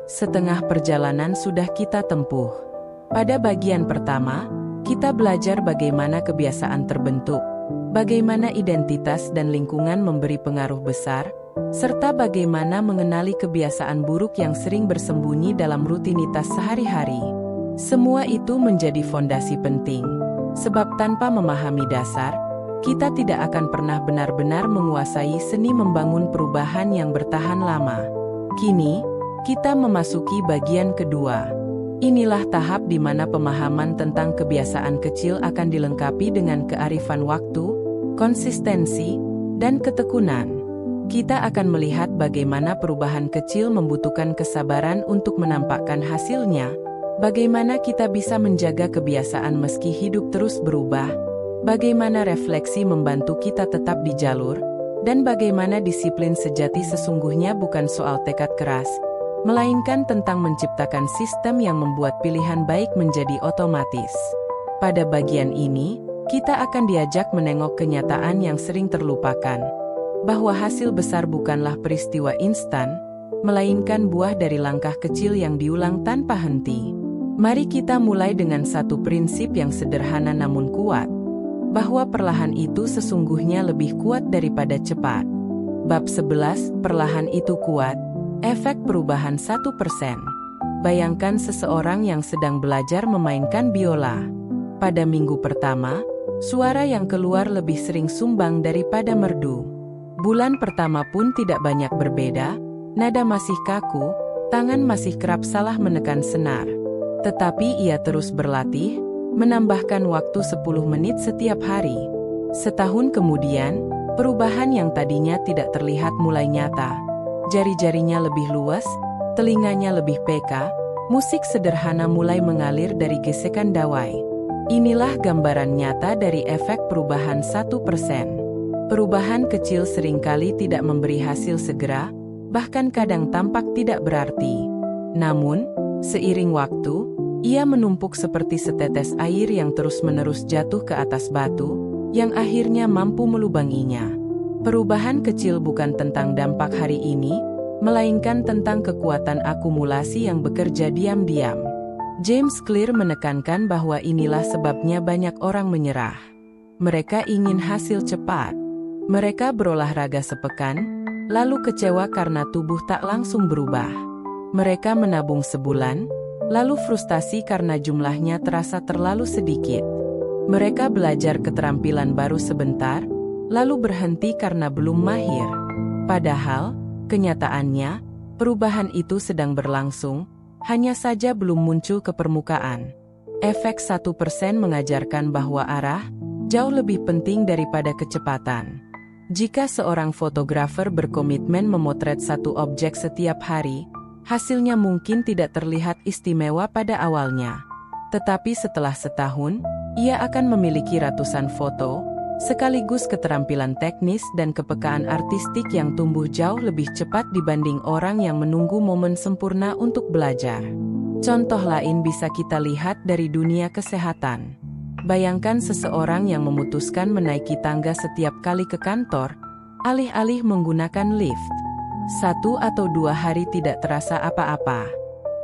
Setengah perjalanan sudah kita tempuh. Pada bagian pertama, kita belajar bagaimana kebiasaan terbentuk, bagaimana identitas dan lingkungan memberi pengaruh besar, serta bagaimana mengenali kebiasaan buruk yang sering bersembunyi dalam rutinitas sehari-hari. Semua itu menjadi fondasi penting, sebab tanpa memahami dasar, kita tidak akan pernah benar-benar menguasai seni membangun perubahan yang bertahan lama. Kini, kita memasuki bagian kedua. Inilah tahap di mana pemahaman tentang kebiasaan kecil akan dilengkapi dengan kearifan waktu, konsistensi, dan ketekunan. Kita akan melihat bagaimana perubahan kecil membutuhkan kesabaran untuk menampakkan hasilnya, bagaimana kita bisa menjaga kebiasaan meski hidup terus berubah, bagaimana refleksi membantu kita tetap di jalur, dan bagaimana disiplin sejati sesungguhnya bukan soal tekad keras, melainkan tentang menciptakan sistem yang membuat pilihan baik menjadi otomatis. Pada bagian ini, kita akan diajak menengok kenyataan yang sering terlupakan, bahwa hasil besar bukanlah peristiwa instan, melainkan buah dari langkah kecil yang diulang tanpa henti. Mari kita mulai dengan satu prinsip yang sederhana namun kuat, bahwa perlahan itu sesungguhnya lebih kuat daripada cepat. Bab 11, perlahan itu kuat, efek perubahan 1%. Bayangkan seseorang yang sedang belajar memainkan biola. Pada minggu pertama, suara yang keluar lebih sering sumbang daripada merdu. Bulan pertama pun tidak banyak berbeda, nada masih kaku, tangan masih kerap salah menekan senar. Tetapi ia terus berlatih, menambahkan waktu 10 menit setiap hari. Setahun kemudian, perubahan yang tadinya tidak terlihat mulai nyata. Jari-jarinya lebih luas, telinganya lebih peka, musik sederhana mulai mengalir dari gesekan dawai. Inilah gambaran nyata dari efek perubahan 1%. Perubahan kecil seringkali tidak memberi hasil segera, bahkan kadang tampak tidak berarti. Namun, seiring waktu, ia menumpuk seperti setetes air yang terus-menerus jatuh ke atas batu, yang akhirnya mampu melubanginya. Perubahan kecil bukan tentang dampak hari ini, melainkan tentang kekuatan akumulasi yang bekerja diam-diam. James Clear menekankan bahwa inilah sebabnya banyak orang menyerah. Mereka ingin hasil cepat. Mereka berolahraga sepekan, lalu kecewa karena tubuh tak langsung berubah. Mereka menabung sebulan, lalu frustasi karena jumlahnya terasa terlalu sedikit. Mereka belajar keterampilan baru sebentar, lalu berhenti karena belum mahir. Padahal, kenyataannya, perubahan itu sedang berlangsung, hanya saja belum muncul ke permukaan. Efek 1% mengajarkan bahwa arah jauh lebih penting daripada kecepatan. Jika seorang fotografer berkomitmen memotret satu objek setiap hari, hasilnya mungkin tidak terlihat istimewa pada awalnya. Tetapi setelah setahun, ia akan memiliki ratusan foto, sekaligus keterampilan teknis dan kepekaan artistik yang tumbuh jauh lebih cepat dibanding orang yang menunggu momen sempurna untuk belajar. Contoh lain bisa kita lihat dari dunia kesehatan. Bayangkan seseorang yang memutuskan menaiki tangga setiap kali ke kantor, alih-alih menggunakan lift. 1 atau 2 hari tidak terasa apa-apa.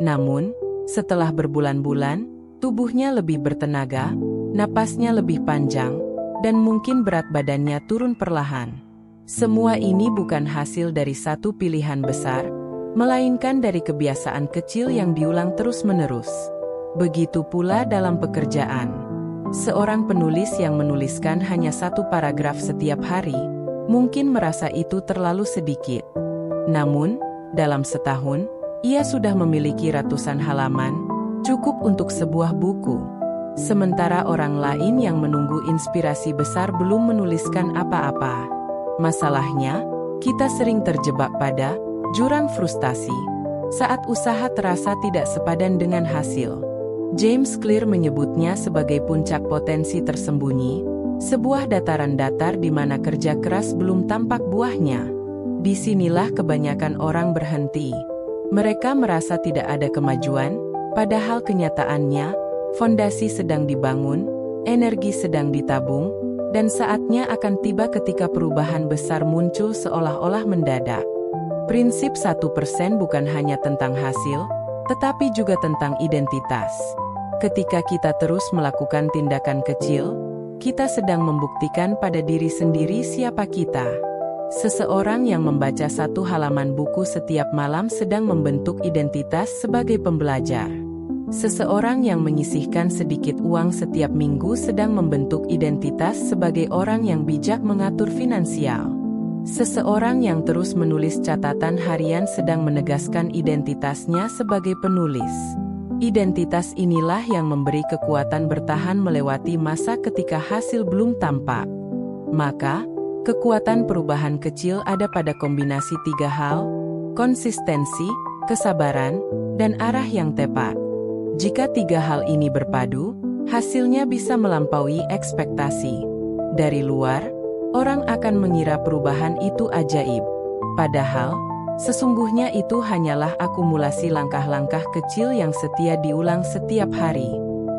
Namun, setelah berbulan-bulan, tubuhnya lebih bertenaga, napasnya lebih panjang, dan mungkin berat badannya turun perlahan. Semua ini bukan hasil dari satu pilihan besar, melainkan dari kebiasaan kecil yang diulang terus-menerus. Begitu pula dalam pekerjaan. Seorang penulis yang menuliskan hanya 1 paragraf setiap hari, mungkin merasa itu terlalu sedikit. Namun, dalam setahun, ia sudah memiliki ratusan halaman, cukup untuk sebuah buku. Sementara orang lain yang menunggu inspirasi besar belum menuliskan apa-apa. Masalahnya, kita sering terjebak pada jurang frustasi saat usaha terasa tidak sepadan dengan hasil. James Clear menyebutnya sebagai puncak potensi tersembunyi, sebuah dataran datar di mana kerja keras belum tampak buahnya. Disinilah kebanyakan orang berhenti. Mereka merasa tidak ada kemajuan, padahal kenyataannya, fondasi sedang dibangun, energi sedang ditabung, dan saatnya akan tiba ketika perubahan besar muncul seolah-olah mendadak. Prinsip 1% bukan hanya tentang hasil, tetapi juga tentang identitas. Ketika kita terus melakukan tindakan kecil, kita sedang membuktikan pada diri sendiri siapa kita. Seseorang yang membaca satu halaman buku setiap malam sedang membentuk identitas sebagai pembelajar. Seseorang yang menyisihkan sedikit uang setiap minggu sedang membentuk identitas sebagai orang yang bijak mengatur finansial. Seseorang yang terus menulis catatan harian sedang menegaskan identitasnya sebagai penulis. Identitas inilah yang memberi kekuatan bertahan melewati masa ketika hasil belum tampak. Maka, kekuatan perubahan kecil ada pada kombinasi 3 hal: konsistensi, kesabaran, dan arah yang tepat. Jika 3 hal ini berpadu, hasilnya bisa melampaui ekspektasi. Dari luar, orang akan mengira perubahan itu ajaib. Padahal, sesungguhnya itu hanyalah akumulasi langkah-langkah kecil yang setia diulang setiap hari.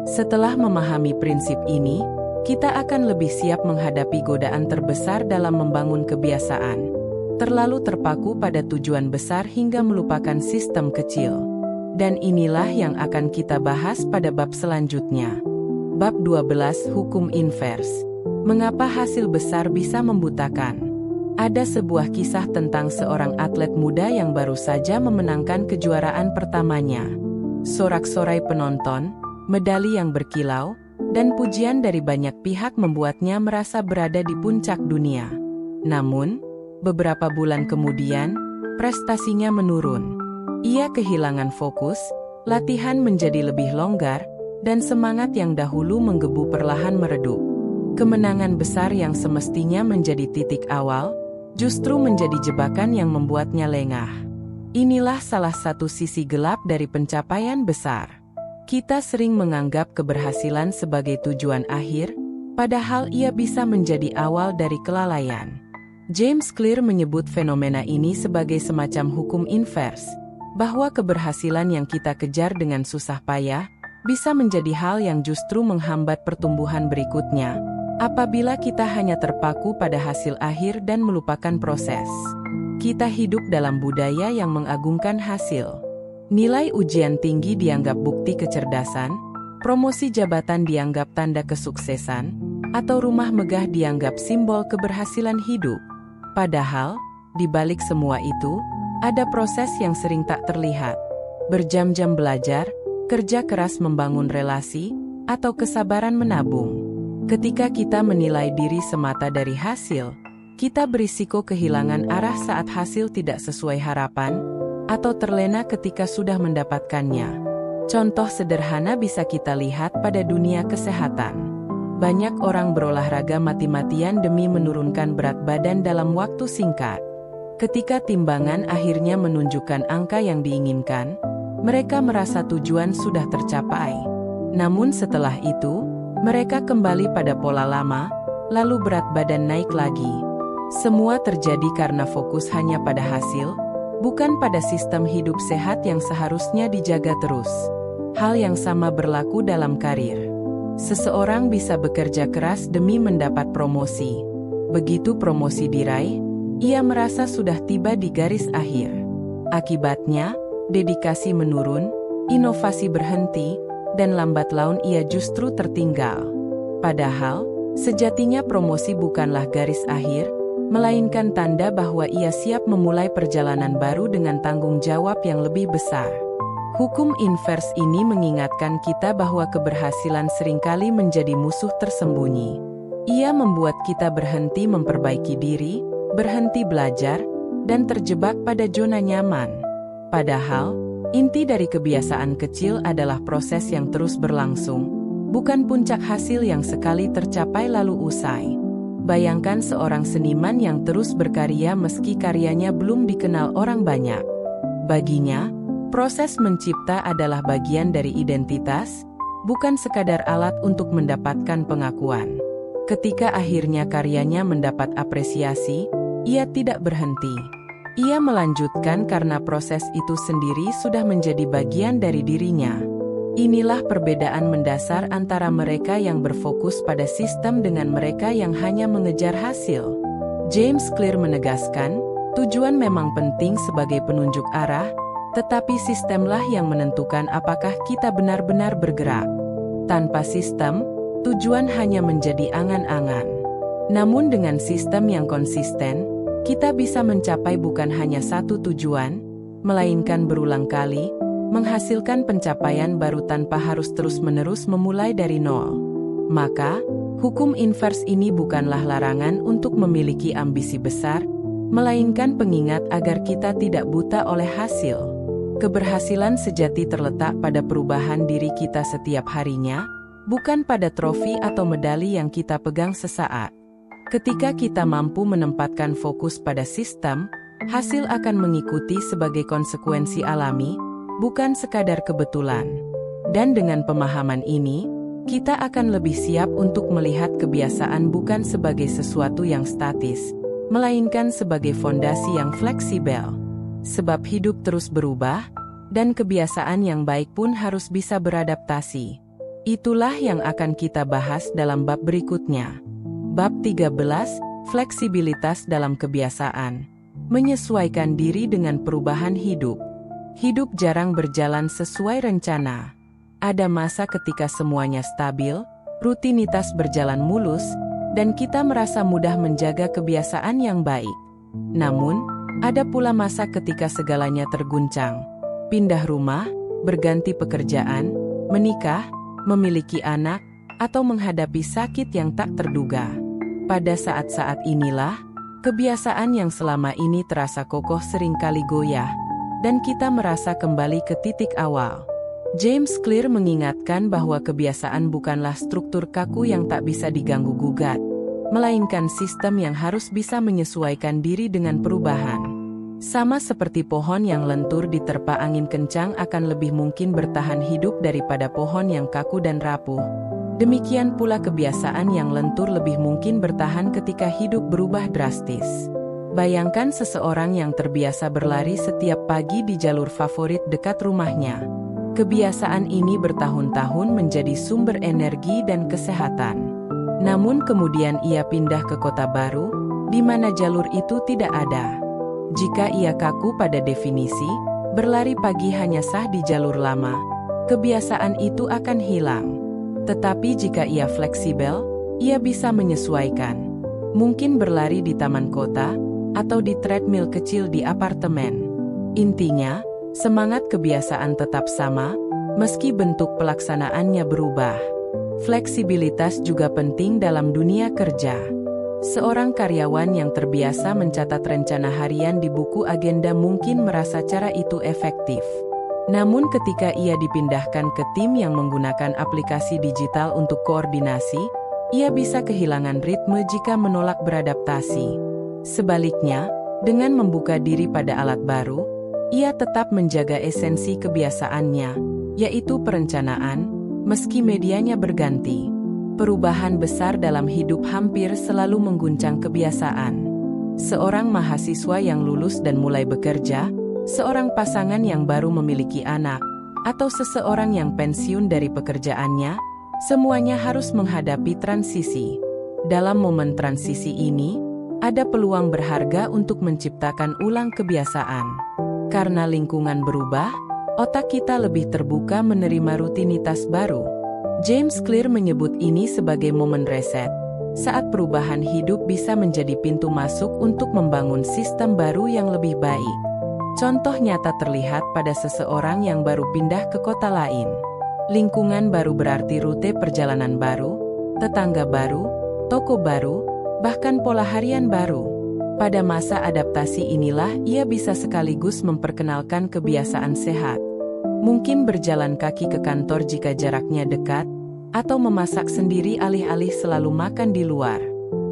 Setelah memahami prinsip ini, kita akan lebih siap menghadapi godaan terbesar dalam membangun kebiasaan. Terlalu terpaku pada tujuan besar hingga melupakan sistem kecil. Dan inilah yang akan kita bahas pada bab selanjutnya. Bab 12, Hukum Invers. Mengapa hasil besar bisa membutakan? Ada sebuah kisah tentang seorang atlet muda yang baru saja memenangkan kejuaraan pertamanya. Sorak-sorai penonton, medali yang berkilau, dan pujian dari banyak pihak membuatnya merasa berada di puncak dunia. Namun, beberapa bulan kemudian, prestasinya menurun. Ia kehilangan fokus, latihan menjadi lebih longgar, dan semangat yang dahulu menggebu perlahan meredup. Kemenangan besar yang semestinya menjadi titik awal, justru menjadi jebakan yang membuatnya lengah. Inilah salah satu sisi gelap dari pencapaian besar. Kita sering menganggap keberhasilan sebagai tujuan akhir, padahal ia bisa menjadi awal dari kelalaian. James Clear menyebut fenomena ini sebagai semacam hukum invers, bahwa keberhasilan yang kita kejar dengan susah payah bisa menjadi hal yang justru menghambat pertumbuhan berikutnya, apabila kita hanya terpaku pada hasil akhir dan melupakan proses. Kita hidup dalam budaya yang mengagungkan hasil. Nilai ujian tinggi dianggap bukti kecerdasan, promosi jabatan dianggap tanda kesuksesan, atau rumah megah dianggap simbol keberhasilan hidup. Padahal, di balik semua itu, ada proses yang sering tak terlihat. Berjam-jam belajar, kerja keras membangun relasi, atau kesabaran menabung. Ketika kita menilai diri semata dari hasil, kita berisiko kehilangan arah saat hasil tidak sesuai harapan, atau terlena ketika sudah mendapatkannya. Contoh sederhana bisa kita lihat pada dunia kesehatan. Banyak orang berolahraga mati-matian demi menurunkan berat badan dalam waktu singkat. Ketika timbangan akhirnya menunjukkan angka yang diinginkan, mereka merasa tujuan sudah tercapai. Namun setelah itu, mereka kembali pada pola lama, lalu berat badan naik lagi. Semua terjadi karena fokus hanya pada hasil, bukan pada sistem hidup sehat yang seharusnya dijaga terus. Hal yang sama berlaku dalam karir. Seseorang bisa bekerja keras demi mendapat promosi. Begitu promosi diraih, ia merasa sudah tiba di garis akhir. Akibatnya, dedikasi menurun, inovasi berhenti, dan lambat laun ia justru tertinggal. Padahal, sejatinya promosi bukanlah garis akhir, melainkan tanda bahwa ia siap memulai perjalanan baru dengan tanggung jawab yang lebih besar. Hukum invers ini mengingatkan kita bahwa keberhasilan seringkali menjadi musuh tersembunyi. Ia membuat kita berhenti memperbaiki diri, berhenti belajar, dan terjebak pada zona nyaman. Padahal, inti dari kebiasaan kecil adalah proses yang terus berlangsung, bukan puncak hasil yang sekali tercapai lalu usai. Bayangkan seorang seniman yang terus berkarya meski karyanya belum dikenal orang banyak. Baginya, proses mencipta adalah bagian dari identitas, bukan sekadar alat untuk mendapatkan pengakuan. Ketika akhirnya karyanya mendapat apresiasi, ia tidak berhenti. Ia melanjutkan karena proses itu sendiri sudah menjadi bagian dari dirinya. Inilah perbedaan mendasar antara mereka yang berfokus pada sistem dengan mereka yang hanya mengejar hasil. James Clear menegaskan, Tujuan memang penting sebagai penunjuk arah, tetapi sistemlah yang menentukan apakah kita benar-benar bergerak. Tanpa sistem, tujuan hanya menjadi angan-angan. Namun dengan sistem yang konsisten, kita bisa mencapai bukan hanya satu tujuan, melainkan berulang kali, menghasilkan pencapaian baru tanpa harus terus-menerus memulai dari nol. Maka, hukum invers ini bukanlah larangan untuk memiliki ambisi besar, melainkan pengingat agar kita tidak buta oleh hasil. Keberhasilan sejati terletak pada perubahan diri kita setiap harinya, bukan pada trofi atau medali yang kita pegang sesaat. Ketika kita mampu menempatkan fokus pada sistem, hasil akan mengikuti sebagai konsekuensi alami, bukan sekadar kebetulan. Dan dengan pemahaman ini, kita akan lebih siap untuk melihat kebiasaan bukan sebagai sesuatu yang statis, melainkan sebagai fondasi yang fleksibel. Sebab hidup terus berubah, dan kebiasaan yang baik pun harus bisa beradaptasi. Itulah yang akan kita bahas dalam bab berikutnya. Bab 13, Fleksibilitas dalam Kebiasaan. Menyesuaikan diri dengan perubahan hidup. Hidup jarang berjalan sesuai rencana. Ada masa ketika semuanya stabil, rutinitas berjalan mulus, dan kita merasa mudah menjaga kebiasaan yang baik. Namun, ada pula masa ketika segalanya terguncang. Pindah rumah, berganti pekerjaan, menikah, memiliki anak, atau menghadapi sakit yang tak terduga. Pada saat-saat inilah, kebiasaan yang selama ini terasa kokoh seringkali goyah, dan kita merasa kembali ke titik awal. James Clear mengingatkan bahwa kebiasaan bukanlah struktur kaku yang tak bisa diganggu-gugat, melainkan sistem yang harus bisa menyesuaikan diri dengan perubahan. Sama seperti pohon yang lentur diterpa angin kencang akan lebih mungkin bertahan hidup daripada pohon yang kaku dan rapuh. Demikian pula kebiasaan yang lentur lebih mungkin bertahan ketika hidup berubah drastis. Bayangkan seseorang yang terbiasa berlari setiap pagi di jalur favorit dekat rumahnya. Kebiasaan ini bertahun-tahun menjadi sumber energi dan kesehatan. Namun kemudian ia pindah ke kota baru, di mana jalur itu tidak ada. Jika ia kaku pada definisi, berlari pagi hanya sah di jalur lama, kebiasaan itu akan hilang. Tetapi jika ia fleksibel, ia bisa menyesuaikan. Mungkin berlari di taman kota, atau di treadmill kecil di apartemen. Intinya, semangat kebiasaan tetap sama, meski bentuk pelaksanaannya berubah. Fleksibilitas juga penting dalam dunia kerja. Seorang karyawan yang terbiasa mencatat rencana harian di buku agenda mungkin merasa cara itu efektif. Namun ketika ia dipindahkan ke tim yang menggunakan aplikasi digital untuk koordinasi, ia bisa kehilangan ritme jika menolak beradaptasi. Sebaliknya, dengan membuka diri pada alat baru, ia tetap menjaga esensi kebiasaannya, yaitu perencanaan, meski medianya berganti. Perubahan besar dalam hidup hampir selalu mengguncang kebiasaan. Seorang mahasiswa yang lulus dan mulai bekerja, seorang pasangan yang baru memiliki anak, atau seseorang yang pensiun dari pekerjaannya, semuanya harus menghadapi transisi. Dalam momen transisi ini, ada peluang berharga untuk menciptakan ulang kebiasaan. Karena lingkungan berubah, otak kita lebih terbuka menerima rutinitas baru. James Clear menyebut ini sebagai momen reset, saat perubahan hidup bisa menjadi pintu masuk untuk membangun sistem baru yang lebih baik. Contoh nyata terlihat pada seseorang yang baru pindah ke kota lain. Lingkungan baru berarti rute perjalanan baru, tetangga baru, toko baru, bahkan pola harian baru. Pada masa adaptasi inilah ia bisa sekaligus memperkenalkan kebiasaan sehat. Mungkin berjalan kaki ke kantor jika jaraknya dekat, atau memasak sendiri alih-alih selalu makan di luar.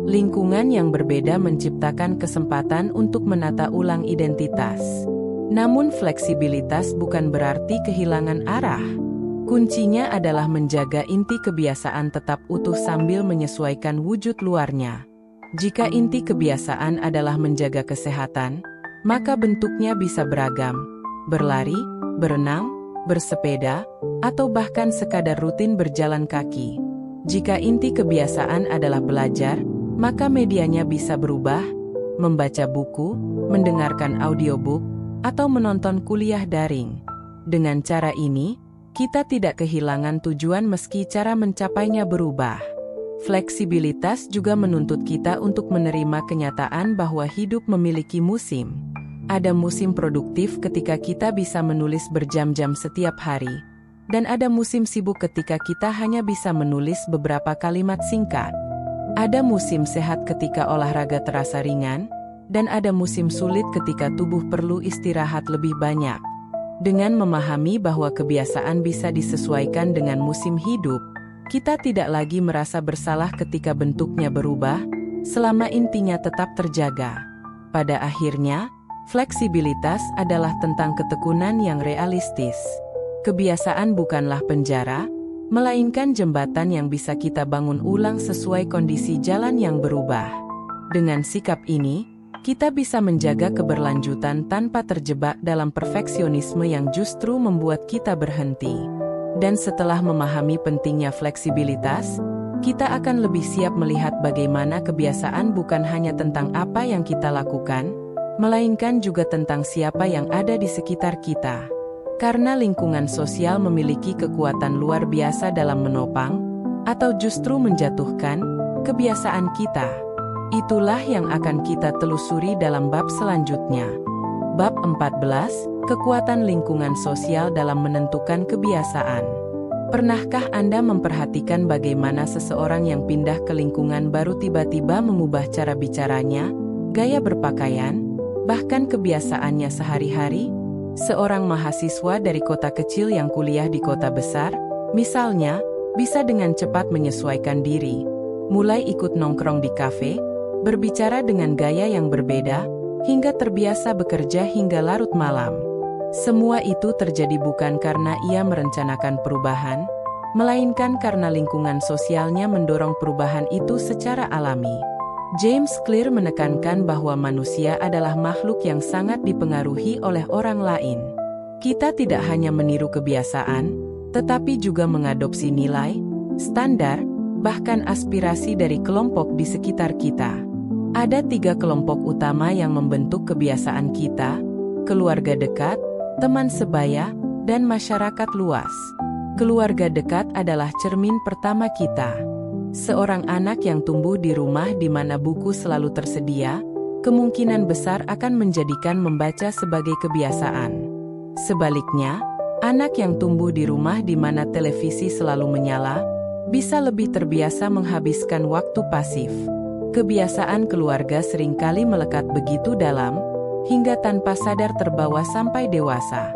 Lingkungan yang berbeda menciptakan kesempatan untuk menata ulang identitas. Namun fleksibilitas bukan berarti kehilangan arah. Kuncinya adalah menjaga inti kebiasaan tetap utuh sambil menyesuaikan wujud luarnya. Jika inti kebiasaan adalah menjaga kesehatan, maka bentuknya bisa beragam. Berlari, berenang, bersepeda, atau bahkan sekadar rutin berjalan kaki. Jika inti kebiasaan adalah belajar, maka medianya bisa berubah, membaca buku, mendengarkan audiobook, atau menonton kuliah daring. Dengan cara ini, kita tidak kehilangan tujuan meski cara mencapainya berubah. Fleksibilitas juga menuntut kita untuk menerima kenyataan bahwa hidup memiliki musim. Ada musim produktif ketika kita bisa menulis berjam-jam setiap hari, dan ada musim sibuk ketika kita hanya bisa menulis beberapa kalimat singkat. Ada musim sehat ketika olahraga terasa ringan, dan ada musim sulit ketika tubuh perlu istirahat lebih banyak. Dengan memahami bahwa kebiasaan bisa disesuaikan dengan musim hidup, kita tidak lagi merasa bersalah ketika bentuknya berubah, selama intinya tetap terjaga. Pada akhirnya, fleksibilitas adalah tentang ketekunan yang realistis. Kebiasaan bukanlah penjara, melainkan jembatan yang bisa kita bangun ulang sesuai kondisi jalan yang berubah. Dengan sikap ini, kita bisa menjaga keberlanjutan tanpa terjebak dalam perfeksionisme yang justru membuat kita berhenti. Dan setelah memahami pentingnya fleksibilitas, kita akan lebih siap melihat bagaimana kebiasaan bukan hanya tentang apa yang kita lakukan, melainkan juga tentang siapa yang ada di sekitar kita. Karena lingkungan sosial memiliki kekuatan luar biasa dalam menopang, atau justru menjatuhkan, kebiasaan kita. Itulah yang akan kita telusuri dalam bab selanjutnya. Bab 14, Kekuatan Lingkungan Sosial dalam Menentukan Kebiasaan. Pernahkah Anda memperhatikan bagaimana seseorang yang pindah ke lingkungan baru tiba-tiba mengubah cara bicaranya, gaya berpakaian, bahkan kebiasaannya sehari-hari? Seorang mahasiswa dari kota kecil yang kuliah di kota besar, misalnya, bisa dengan cepat menyesuaikan diri, mulai ikut nongkrong di kafe, berbicara dengan gaya yang berbeda, hingga terbiasa bekerja hingga larut malam. Semua itu terjadi bukan karena ia merencanakan perubahan, melainkan karena lingkungan sosialnya mendorong perubahan itu secara alami. James Clear menekankan bahwa manusia adalah makhluk yang sangat dipengaruhi oleh orang lain. Kita tidak hanya meniru kebiasaan, tetapi juga mengadopsi nilai, standar, bahkan aspirasi dari kelompok di sekitar kita. Ada 3 kelompok utama yang membentuk kebiasaan kita: keluarga dekat, teman sebaya, dan masyarakat luas. Keluarga dekat adalah cermin pertama kita. Seorang anak yang tumbuh di rumah di mana buku selalu tersedia, kemungkinan besar akan menjadikan membaca sebagai kebiasaan. Sebaliknya, anak yang tumbuh di rumah di mana televisi selalu menyala, bisa lebih terbiasa menghabiskan waktu pasif. Kebiasaan keluarga seringkali melekat begitu dalam, hingga tanpa sadar terbawa sampai dewasa.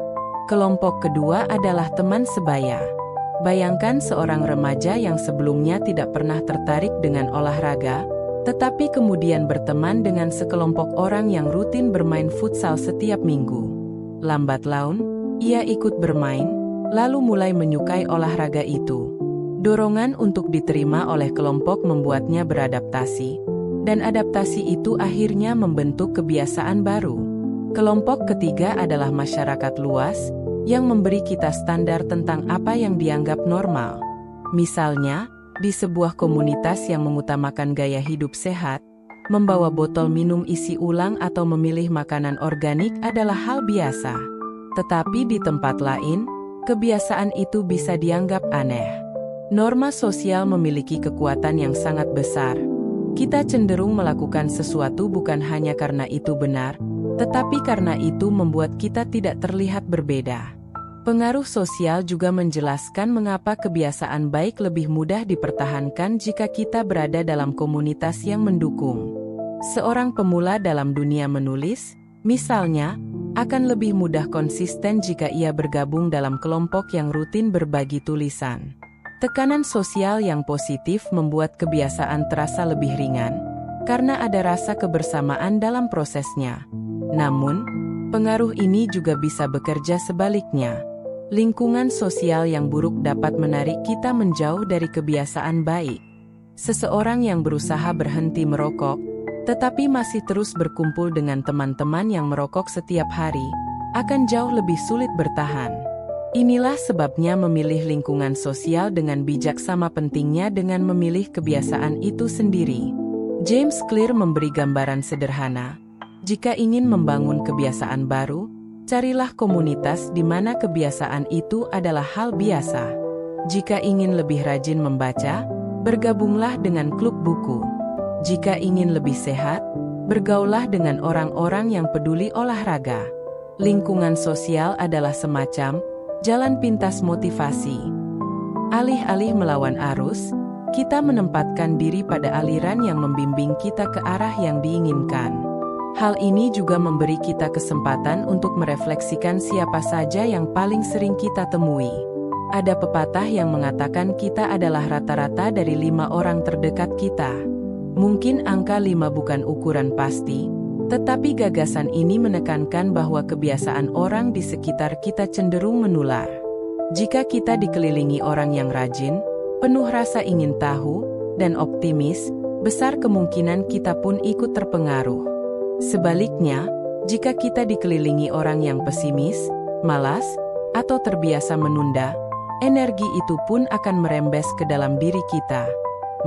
Kelompok kedua adalah teman sebaya. Bayangkan seorang remaja yang sebelumnya tidak pernah tertarik dengan olahraga, tetapi kemudian berteman dengan sekelompok orang yang rutin bermain futsal setiap minggu. Lambat laun, ia ikut bermain, lalu mulai menyukai olahraga itu. Dorongan untuk diterima oleh kelompok membuatnya beradaptasi, dan adaptasi itu akhirnya membentuk kebiasaan baru. Kelompok ketiga adalah masyarakat luas, yang memberi kita standar tentang apa yang dianggap normal. Misalnya, di sebuah komunitas yang mengutamakan gaya hidup sehat, membawa botol minum isi ulang atau memilih makanan organik adalah hal biasa. Tetapi di tempat lain, kebiasaan itu bisa dianggap aneh. Norma sosial memiliki kekuatan yang sangat besar. Kita cenderung melakukan sesuatu bukan hanya karena itu benar, tetapi karena itu membuat kita tidak terlihat berbeda. Pengaruh sosial juga menjelaskan mengapa kebiasaan baik lebih mudah dipertahankan jika kita berada dalam komunitas yang mendukung. Seorang pemula dalam dunia menulis, misalnya, akan lebih mudah konsisten jika ia bergabung dalam kelompok yang rutin berbagi tulisan. Tekanan sosial yang positif membuat kebiasaan terasa lebih ringan, karena ada rasa kebersamaan dalam prosesnya. Namun, pengaruh ini juga bisa bekerja sebaliknya. Lingkungan sosial yang buruk dapat menarik kita menjauh dari kebiasaan baik. Seseorang yang berusaha berhenti merokok, tetapi masih terus berkumpul dengan teman-teman yang merokok setiap hari, akan jauh lebih sulit bertahan. Inilah sebabnya memilih lingkungan sosial dengan bijak sama pentingnya dengan memilih kebiasaan itu sendiri. James Clear memberi gambaran sederhana. Jika ingin membangun kebiasaan baru, carilah komunitas di mana kebiasaan itu adalah hal biasa. Jika ingin lebih rajin membaca, bergabunglah dengan klub buku. Jika ingin lebih sehat, bergaullah dengan orang-orang yang peduli olahraga. Lingkungan sosial adalah semacam jalan pintas motivasi. Alih-alih melawan arus, kita menempatkan diri pada aliran yang membimbing kita ke arah yang diinginkan. Hal ini juga memberi kita kesempatan untuk merefleksikan siapa saja yang paling sering kita temui. Ada pepatah yang mengatakan kita adalah rata-rata dari 5 orang terdekat kita. Mungkin angka 5 bukan ukuran pasti, tetapi gagasan ini menekankan bahwa kebiasaan orang di sekitar kita cenderung menular. Jika kita dikelilingi orang yang rajin, penuh rasa ingin tahu, dan optimis, besar kemungkinan kita pun ikut terpengaruh. Sebaliknya, jika kita dikelilingi orang yang pesimis, malas, atau terbiasa menunda, energi itu pun akan merembes ke dalam diri kita.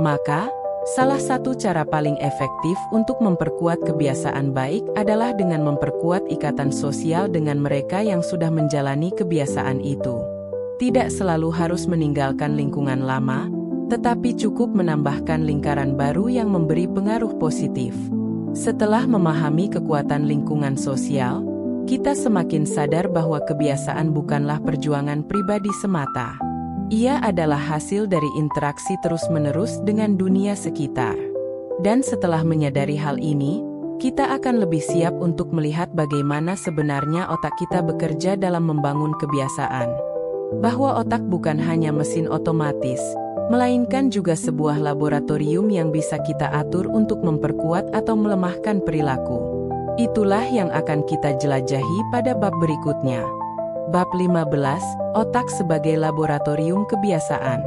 Maka, salah satu cara paling efektif untuk memperkuat kebiasaan baik adalah dengan memperkuat ikatan sosial dengan mereka yang sudah menjalani kebiasaan itu. Tidak selalu harus meninggalkan lingkungan lama, tetapi cukup menambahkan lingkaran baru yang memberi pengaruh positif. Setelah memahami kekuatan lingkungan sosial, kita semakin sadar bahwa kebiasaan bukanlah perjuangan pribadi semata. Ia adalah hasil dari interaksi terus-menerus dengan dunia sekitar. Dan setelah menyadari hal ini, kita akan lebih siap untuk melihat bagaimana sebenarnya otak kita bekerja dalam membangun kebiasaan. Bahwa otak bukan hanya mesin otomatis, melainkan juga sebuah laboratorium yang bisa kita atur untuk memperkuat atau melemahkan perilaku. Itulah yang akan kita jelajahi pada bab berikutnya. Bab 15, Otak sebagai Laboratorium Kebiasaan.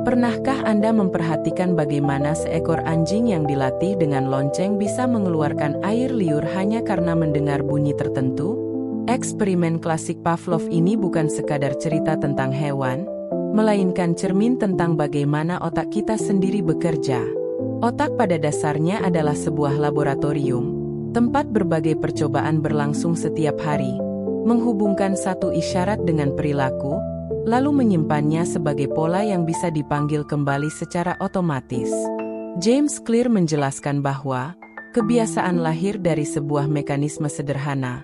Pernahkah Anda memperhatikan bagaimana seekor anjing yang dilatih dengan lonceng bisa mengeluarkan air liur hanya karena mendengar bunyi tertentu? Eksperimen klasik Pavlov ini bukan sekadar cerita tentang hewan, melainkan cermin tentang bagaimana otak kita sendiri bekerja. Otak pada dasarnya adalah sebuah laboratorium, tempat berbagai percobaan berlangsung setiap hari, menghubungkan satu isyarat dengan perilaku, lalu menyimpannya sebagai pola yang bisa dipanggil kembali secara otomatis. James Clear menjelaskan bahwa kebiasaan lahir dari sebuah mekanisme sederhana: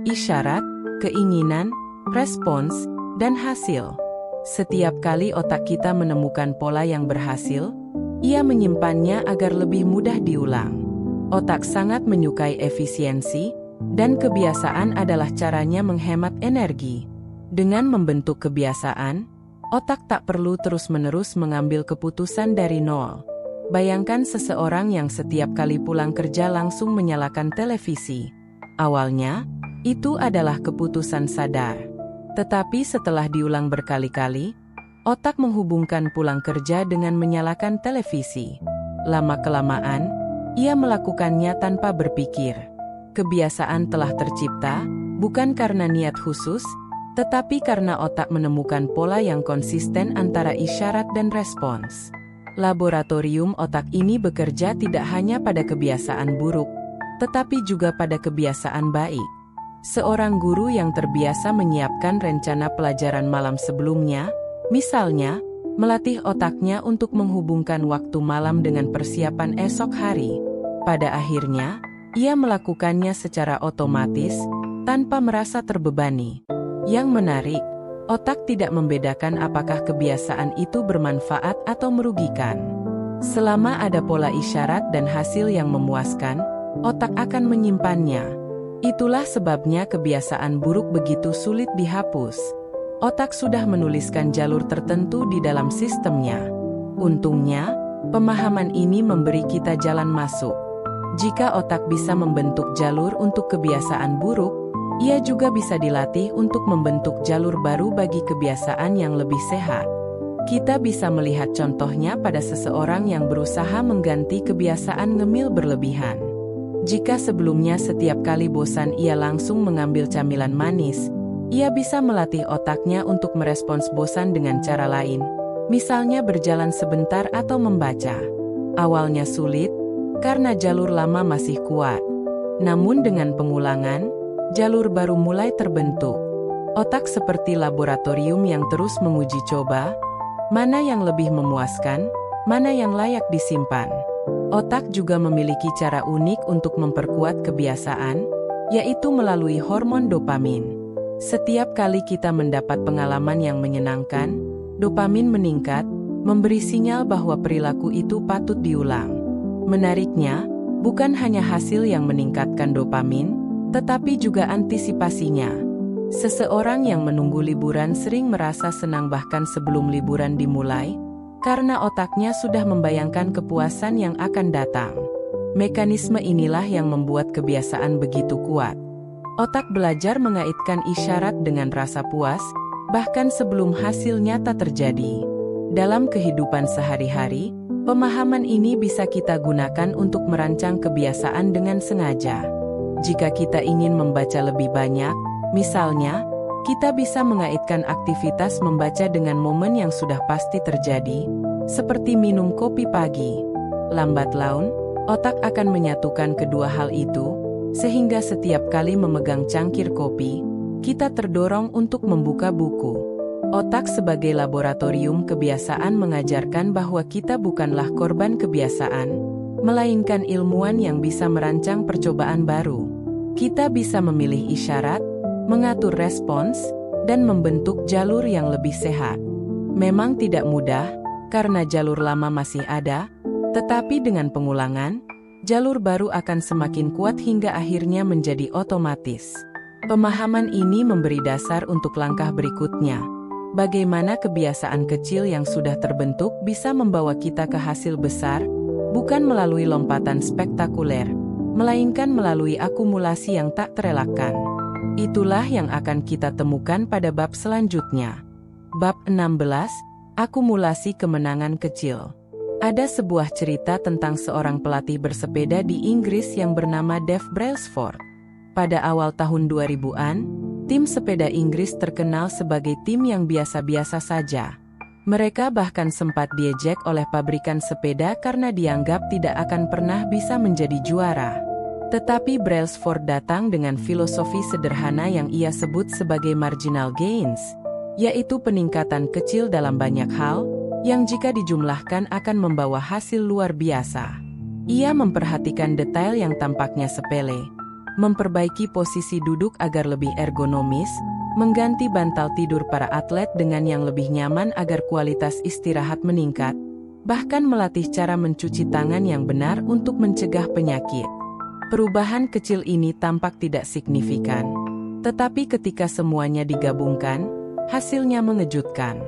isyarat, keinginan, respons, dan hasil. Setiap kali otak kita menemukan pola yang berhasil, ia menyimpannya agar lebih mudah diulang. Otak sangat menyukai efisiensi, dan kebiasaan adalah caranya menghemat energi. Dengan membentuk kebiasaan, otak tak perlu terus-menerus mengambil keputusan dari nol. Bayangkan seseorang yang setiap kali pulang kerja langsung menyalakan televisi. Awalnya, itu adalah keputusan sadar. Tetapi setelah diulang berkali-kali, otak menghubungkan pulang kerja dengan menyalakan televisi. Lama-kelamaan, ia melakukannya tanpa berpikir. Kebiasaan telah tercipta, bukan karena niat khusus, tetapi karena otak menemukan pola yang konsisten antara isyarat dan respons. Laboratorium otak ini bekerja tidak hanya pada kebiasaan buruk, tetapi juga pada kebiasaan baik. Seorang guru yang terbiasa menyiapkan rencana pelajaran malam sebelumnya, misalnya, melatih otaknya untuk menghubungkan waktu malam dengan persiapan esok hari. Pada akhirnya, ia melakukannya secara otomatis, tanpa merasa terbebani. Yang menarik, otak tidak membedakan apakah kebiasaan itu bermanfaat atau merugikan. Selama ada pola isyarat dan hasil yang memuaskan, otak akan menyimpannya. Itulah sebabnya kebiasaan buruk begitu sulit dihapus. Otak sudah menuliskan jalur tertentu di dalam sistemnya. Untungnya, pemahaman ini memberi kita jalan masuk. Jika otak bisa membentuk jalur untuk kebiasaan buruk, ia juga bisa dilatih untuk membentuk jalur baru bagi kebiasaan yang lebih sehat. Kita bisa melihat contohnya pada seseorang yang berusaha mengganti kebiasaan ngemil berlebihan. Jika sebelumnya setiap kali bosan ia langsung mengambil camilan manis, ia bisa melatih otaknya untuk merespons bosan dengan cara lain, misalnya berjalan sebentar atau membaca. Awalnya sulit, karena jalur lama masih kuat. Namun dengan pengulangan, jalur baru mulai terbentuk. Otak seperti laboratorium yang terus menguji coba, mana yang lebih memuaskan, mana yang layak disimpan. Otak juga memiliki cara unik untuk memperkuat kebiasaan, yaitu melalui hormon dopamin. Setiap kali kita mendapat pengalaman yang menyenangkan, dopamin meningkat, memberi sinyal bahwa perilaku itu patut diulang. Menariknya, bukan hanya hasil yang meningkatkan dopamin, tetapi juga antisipasinya. Seseorang yang menunggu liburan sering merasa senang bahkan sebelum liburan dimulai, karena otaknya sudah membayangkan kepuasan yang akan datang. Mekanisme inilah yang membuat kebiasaan begitu kuat. Otak belajar mengaitkan isyarat dengan rasa puas, bahkan sebelum hasil nyata terjadi. Dalam kehidupan sehari-hari, pemahaman ini bisa kita gunakan untuk merancang kebiasaan dengan sengaja. Jika kita ingin membaca lebih banyak, misalnya, kita bisa mengaitkan aktivitas membaca dengan momen yang sudah pasti terjadi, seperti minum kopi pagi. Lambat laun, otak akan menyatukan kedua hal itu, sehingga setiap kali memegang cangkir kopi, kita terdorong untuk membuka buku. Otak sebagai laboratorium kebiasaan mengajarkan bahwa kita bukanlah korban kebiasaan, melainkan ilmuwan yang bisa merancang percobaan baru. Kita bisa memilih isyarat, mengatur respons, dan membentuk jalur yang lebih sehat. Memang tidak mudah, karena jalur lama masih ada, tetapi dengan pengulangan, jalur baru akan semakin kuat hingga akhirnya menjadi otomatis. Pemahaman ini memberi dasar untuk langkah berikutnya. Bagaimana kebiasaan kecil yang sudah terbentuk bisa membawa kita ke hasil besar, bukan melalui lompatan spektakuler, melainkan melalui akumulasi yang tak terelakkan. Itulah yang akan kita temukan pada bab selanjutnya. Bab 16, Akumulasi Kemenangan Kecil. Ada sebuah cerita tentang seorang pelatih bersepeda di Inggris yang bernama Dave Brailsford. Pada awal tahun 2000-an, tim sepeda Inggris terkenal sebagai tim yang biasa-biasa saja. Mereka bahkan sempat diejek oleh pabrikan sepeda karena dianggap tidak akan pernah bisa menjadi juara. Tetapi Brailsford datang dengan filosofi sederhana yang ia sebut sebagai marginal gains, yaitu peningkatan kecil dalam banyak hal, yang jika dijumlahkan akan membawa hasil luar biasa. Ia memperhatikan detail yang tampaknya sepele, memperbaiki posisi duduk agar lebih ergonomis, mengganti bantal tidur para atlet dengan yang lebih nyaman agar kualitas istirahat meningkat, bahkan melatih cara mencuci tangan yang benar untuk mencegah penyakit. Perubahan kecil ini tampak tidak signifikan, tetapi ketika semuanya digabungkan, hasilnya mengejutkan.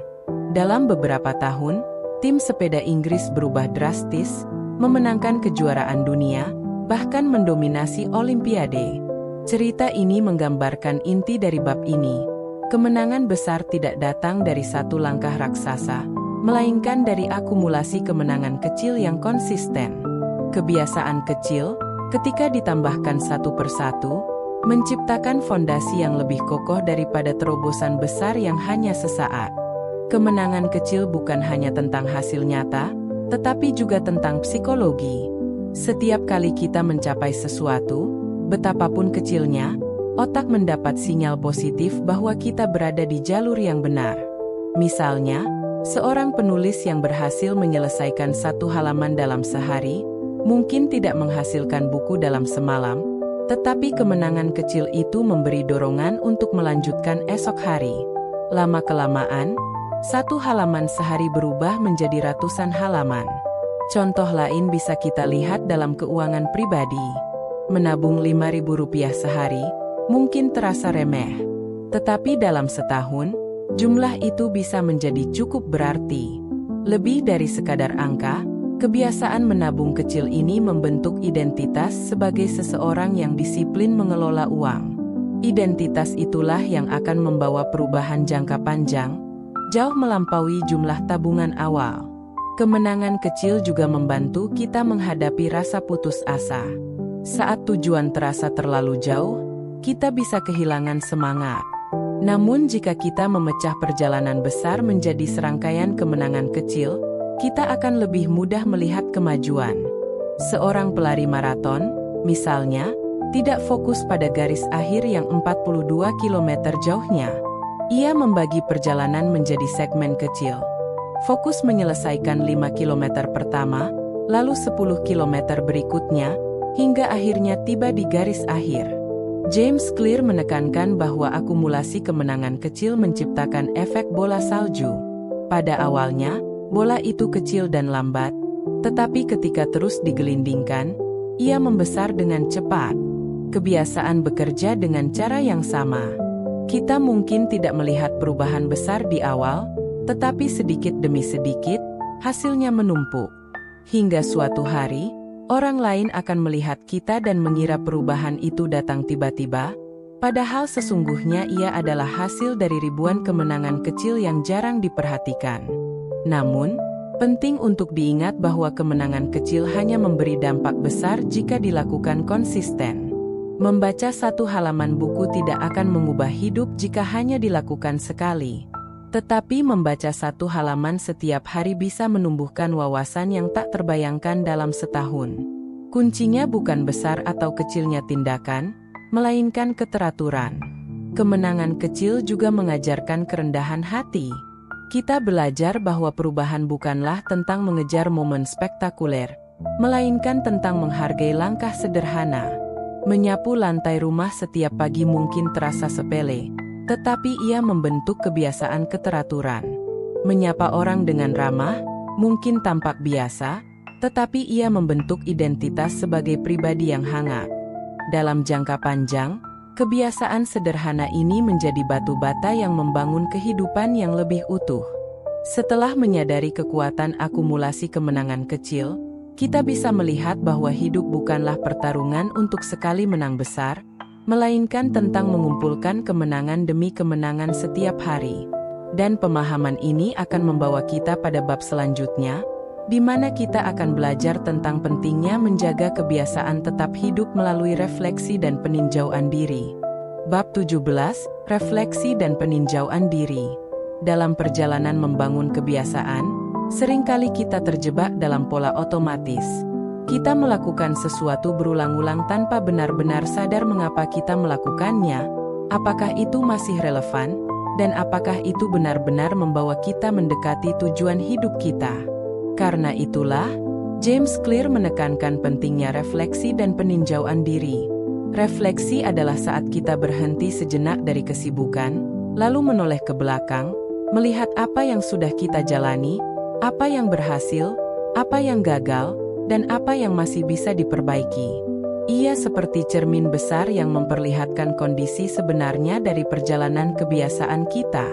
Dalam beberapa tahun, tim sepeda Inggris berubah drastis, memenangkan kejuaraan dunia, bahkan mendominasi Olimpiade. Cerita ini menggambarkan inti dari bab ini. Kemenangan besar tidak datang dari satu langkah raksasa, melainkan dari akumulasi kemenangan kecil yang konsisten. Kebiasaan kecil, ketika ditambahkan satu persatu, menciptakan fondasi yang lebih kokoh daripada terobosan besar yang hanya sesaat. Kemenangan kecil bukan hanya tentang hasil nyata, tetapi juga tentang psikologi. Setiap kali kita mencapai sesuatu, betapapun kecilnya, otak mendapat sinyal positif bahwa kita berada di jalur yang benar. Misalnya, seorang penulis yang berhasil menyelesaikan satu halaman dalam sehari, mungkin tidak menghasilkan buku dalam semalam, tetapi kemenangan kecil itu memberi dorongan untuk melanjutkan esok hari. Lama-kelamaan, satu halaman sehari berubah menjadi ratusan halaman. Contoh lain bisa kita lihat dalam keuangan pribadi. Menabung Rp5.000 sehari mungkin terasa remeh, tetapi dalam setahun, jumlah itu bisa menjadi cukup berarti. Lebih dari sekadar angka, kebiasaan menabung kecil ini membentuk identitas sebagai seseorang yang disiplin mengelola uang. Identitas itulah yang akan membawa perubahan jangka panjang, jauh melampaui jumlah tabungan awal. Kemenangan kecil juga membantu kita menghadapi rasa putus asa. Saat tujuan terasa terlalu jauh, kita bisa kehilangan semangat. Namun jika kita memecah perjalanan besar menjadi serangkaian kemenangan kecil, kita akan lebih mudah melihat kemajuan. Seorang pelari maraton, misalnya, tidak fokus pada garis akhir yang 42 km jauhnya. Ia membagi perjalanan menjadi segmen kecil. Fokus menyelesaikan 5 km pertama, lalu 10 km berikutnya, hingga akhirnya tiba di garis akhir. James Clear menekankan bahwa akumulasi kemenangan kecil menciptakan efek bola salju. Pada awalnya, bola itu kecil dan lambat, tetapi ketika terus digelindingkan, ia membesar dengan cepat. Kebiasaan bekerja dengan cara yang sama. Kita mungkin tidak melihat perubahan besar di awal, tetapi sedikit demi sedikit, hasilnya menumpuk. Hingga suatu hari, orang lain akan melihat kita dan mengira perubahan itu datang tiba-tiba, padahal sesungguhnya ia adalah hasil dari ribuan kemenangan kecil yang jarang diperhatikan. Namun, penting untuk diingat bahwa kemenangan kecil hanya memberi dampak besar jika dilakukan konsisten. Membaca satu halaman buku tidak akan mengubah hidup jika hanya dilakukan sekali. Tetapi membaca satu halaman setiap hari bisa menumbuhkan wawasan yang tak terbayangkan dalam setahun. Kuncinya bukan besar atau kecilnya tindakan, melainkan keteraturan. Kemenangan kecil juga mengajarkan kerendahan hati. Kita belajar bahwa perubahan bukanlah tentang mengejar momen spektakuler, melainkan tentang menghargai langkah sederhana. Menyapu lantai rumah setiap pagi mungkin terasa sepele, tetapi ia membentuk kebiasaan keteraturan. Menyapa orang dengan ramah, mungkin tampak biasa, tetapi ia membentuk identitas sebagai pribadi yang hangat. Dalam jangka panjang, kebiasaan sederhana ini menjadi batu bata yang membangun kehidupan yang lebih utuh. Setelah menyadari kekuatan akumulasi kemenangan kecil, kita bisa melihat bahwa hidup bukanlah pertarungan untuk sekali menang besar, melainkan tentang mengumpulkan kemenangan demi kemenangan setiap hari. Dan pemahaman ini akan membawa kita pada bab selanjutnya, di mana kita akan belajar tentang pentingnya menjaga kebiasaan tetap hidup melalui refleksi dan peninjauan diri. Bab 17, Refleksi dan Peninjauan Diri. Dalam perjalanan membangun kebiasaan, seringkali kita terjebak dalam pola otomatis. Kita melakukan sesuatu berulang-ulang tanpa benar-benar sadar mengapa kita melakukannya, apakah itu masih relevan, dan apakah itu benar-benar membawa kita mendekati tujuan hidup kita. Karena itulah, James Clear menekankan pentingnya refleksi dan peninjauan diri. Refleksi adalah saat kita berhenti sejenak dari kesibukan, lalu menoleh ke belakang, melihat apa yang sudah kita jalani, apa yang berhasil, apa yang gagal, dan apa yang masih bisa diperbaiki. Ia seperti cermin besar yang memperlihatkan kondisi sebenarnya dari perjalanan kebiasaan kita.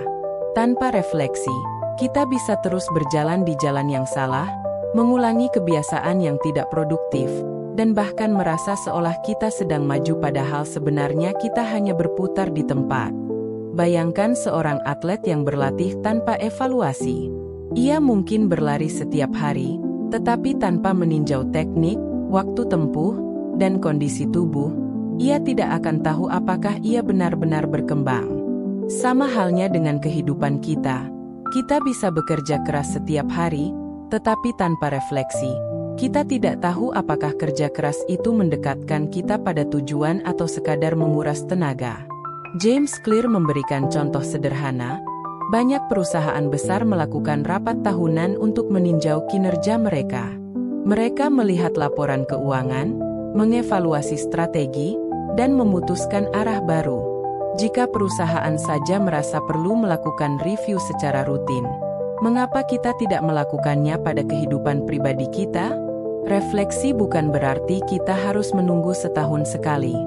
Tanpa refleksi, kita bisa terus berjalan di jalan yang salah, mengulangi kebiasaan yang tidak produktif, dan bahkan merasa seolah kita sedang maju padahal sebenarnya kita hanya berputar di tempat. Bayangkan seorang atlet yang berlatih tanpa evaluasi. Ia mungkin berlari setiap hari, tetapi tanpa meninjau teknik, waktu tempuh, dan kondisi tubuh, ia tidak akan tahu apakah ia benar-benar berkembang. Sama halnya dengan kehidupan kita. Kita bisa bekerja keras setiap hari, tetapi tanpa refleksi, kita tidak tahu apakah kerja keras itu mendekatkan kita pada tujuan atau sekadar menguras tenaga. James Clear memberikan contoh sederhana. Banyak perusahaan besar melakukan rapat tahunan untuk meninjau kinerja mereka. Mereka melihat laporan keuangan, mengevaluasi strategi, dan memutuskan arah baru. Jika perusahaan saja merasa perlu melakukan review secara rutin, mengapa kita tidak melakukannya pada kehidupan pribadi kita? Refleksi bukan berarti kita harus menunggu setahun sekali.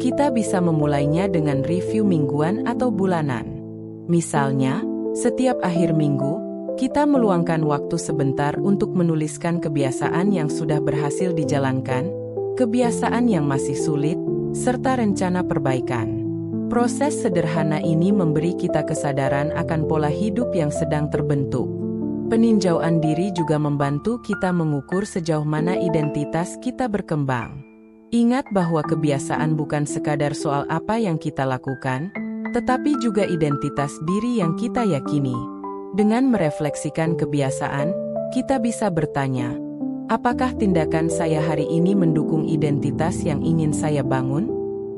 Kita bisa memulainya dengan review mingguan atau bulanan. Misalnya, setiap akhir minggu, kita meluangkan waktu sebentar untuk menuliskan kebiasaan yang sudah berhasil dijalankan, kebiasaan yang masih sulit, serta rencana perbaikan. Proses sederhana ini memberi kita kesadaran akan pola hidup yang sedang terbentuk. Peninjauan diri juga membantu kita mengukur sejauh mana identitas kita berkembang. Ingat bahwa kebiasaan bukan sekadar soal apa yang kita lakukan, tetapi juga identitas diri yang kita yakini. Dengan merefleksikan kebiasaan, kita bisa bertanya, Apakah tindakan saya hari ini mendukung identitas yang ingin saya bangun?